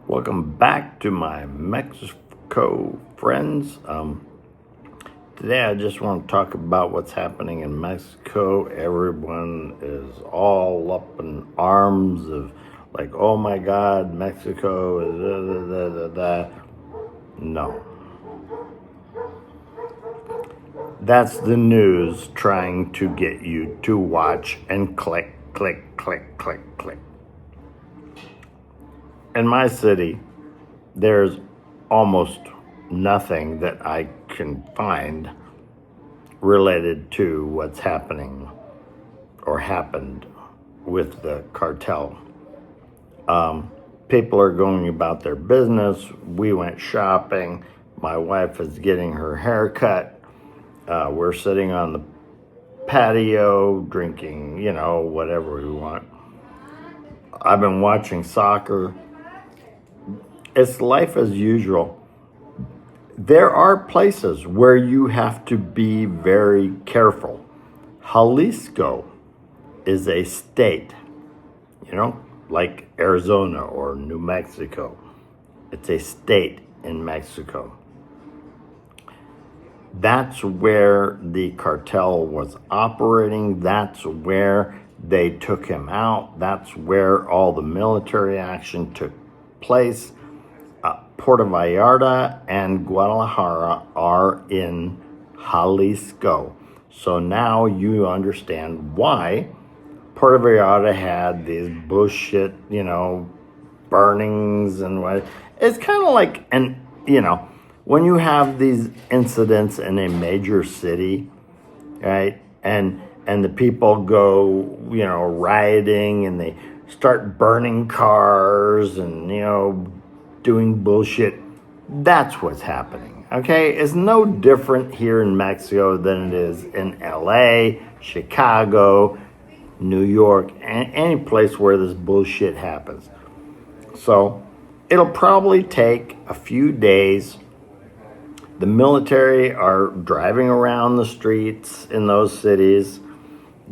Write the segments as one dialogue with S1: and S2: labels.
S1: Welcome back to my Mexico friends. Today I just want to talk about what's happening in Mexico. Everyone is all up in arms of like, oh my God, Mexico is No, that's the news trying to get you to watch and click, click, click, click, click. In my city, there's almost nothing that I can find related to what's happening or happened with the cartel. People are going about their business. We went shopping. My wife is getting her hair cut. We're sitting on the patio drinking, whatever we want. I've been watching soccer. It's life as usual. There are places where you have to be very careful. Jalisco is a state, like Arizona or New Mexico. It's a state in Mexico. That's where the cartel was operating. That's where they took him out. That's where all the military action took place. Puerto Vallarta and Guadalajara are in Jalisco. So now you understand why Puerto Vallarta had these bullshit, burnings and what. It's kind of like, when you have these incidents in a major city, right? And the people go, rioting and they start burning cars and, doing bullshit. That's what's happening, okay? It's no different here in Mexico than it is in LA, Chicago, New York, and any place where this bullshit happens. So it'll probably take a few days. The military are driving around the streets in those cities.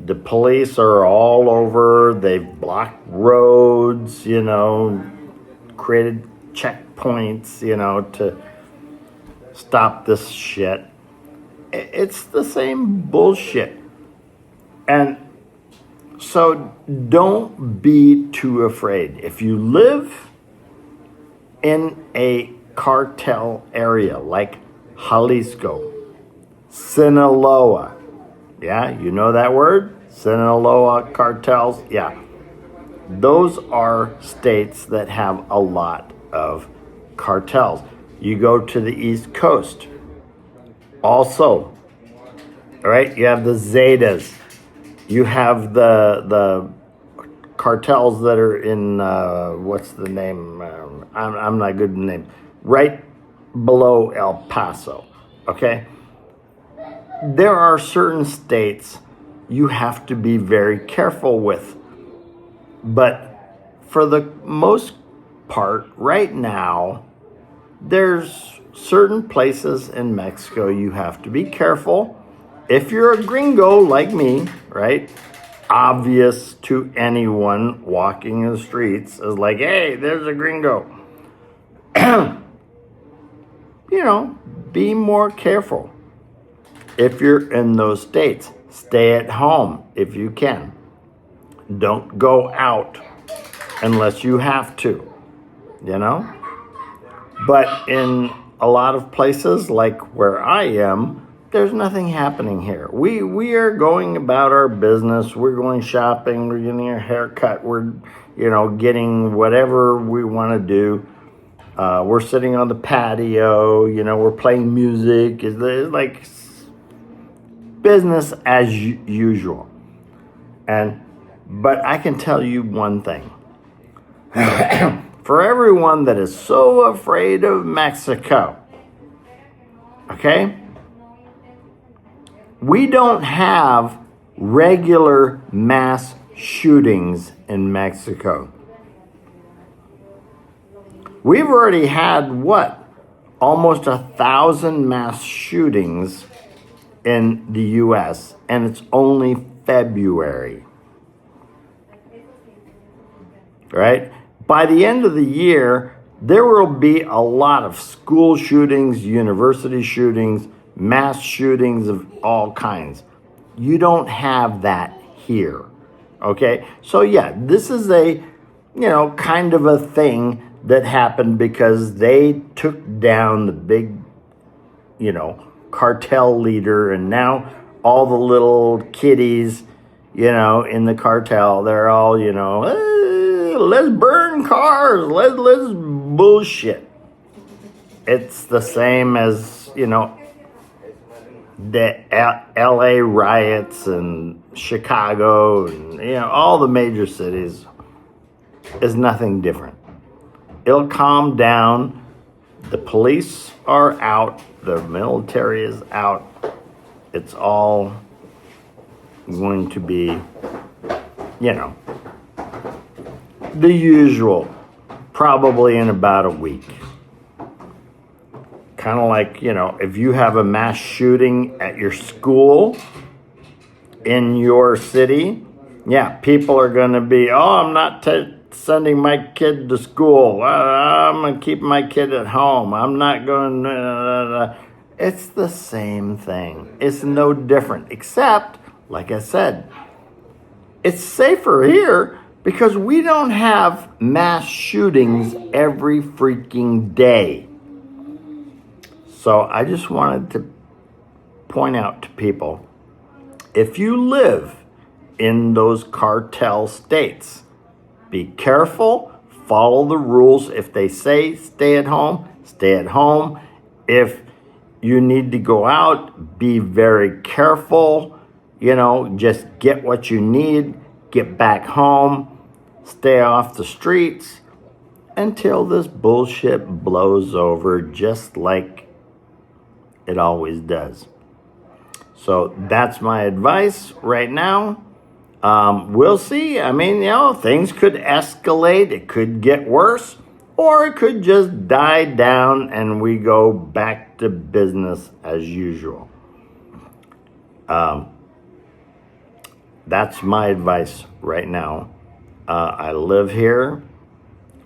S1: The police are all over. They've blocked roads, created checkpoints, to stop this shit. It's the same bullshit. And so don't be too afraid. If you live in a cartel area like Jalisco, Sinaloa, yeah, you know that word? Sinaloa cartels, yeah. Those are states that have a lot of cartels. You go to the East Coast, also, all right, you have the Zetas. You have the cartels that are in, what's the name? I'm not good in name. Right below El Paso, okay? There are certain states you have to be very careful with. But for the most part, right now, there's certain places in Mexico you have to be careful. If you're a gringo like me, right? Obvious to anyone walking in the streets is like, hey, there's a gringo. Be more careful. If you're in those states, stay at home if you can. Don't go out unless you have to, But in a lot of places, like where I am, there's nothing happening here. We are going about our business. We're going shopping. We're getting our hair cut. We're, getting whatever we want to do. We're sitting on the patio. We're playing music. It's like business as usual. But I can tell you one thing. For everyone that is so afraid of Mexico, okay? We don't have regular mass shootings in Mexico. We've already had, almost 1,000 mass shootings in the U.S., and it's only February. Right? By the end of the year, there will be a lot of school shootings, university shootings, mass shootings of all kinds. You don't have that here. Okay? So yeah, this is a, kind of a thing that happened because they took down the big, cartel leader, and now all the little kiddies, in the cartel, they're all, let's burn cars, let's bullshit. It's the same as, the LA riots and Chicago and, all the major cities is nothing different. It'll calm down. The police are out. The military is out. It's all going to be, the usual, probably in about a week. Kind of like, if you have a mass shooting at your school in your city, yeah, people are going to be, I'm not sending my kid to school. I'm going to keep my kid at home. I'm not going to. It's the same thing. It's no different, except, like I said, it's safer here because we don't have mass shootings every freaking day. So I just wanted to point out to people, if you live in those cartel states, be careful, follow the rules. If they say stay at home, stay at home. If you need to go out, be very careful. Just get what you need, get back home, stay off the streets until this bullshit blows over, just like it always does. So that's my advice right now. We'll see. I mean, things could escalate. It could get worse, or it could just die down and we go back to business as usual. That's my advice right now. I live here.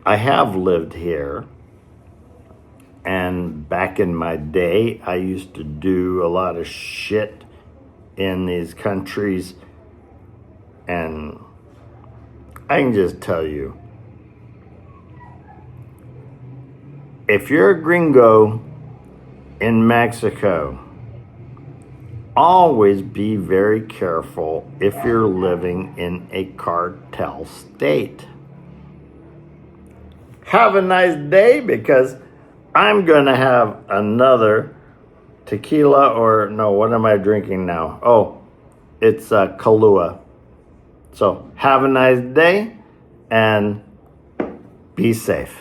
S1: I have lived here. And back in my day, I used to do a lot of shit in these countries. And I can just tell you, if you're a gringo in Mexico, always be very careful if you're living in a cartel state. Have a nice day, because I'm going to have another tequila, or no, what am I drinking now? Oh, it's Kahlua. So have a nice day and be safe.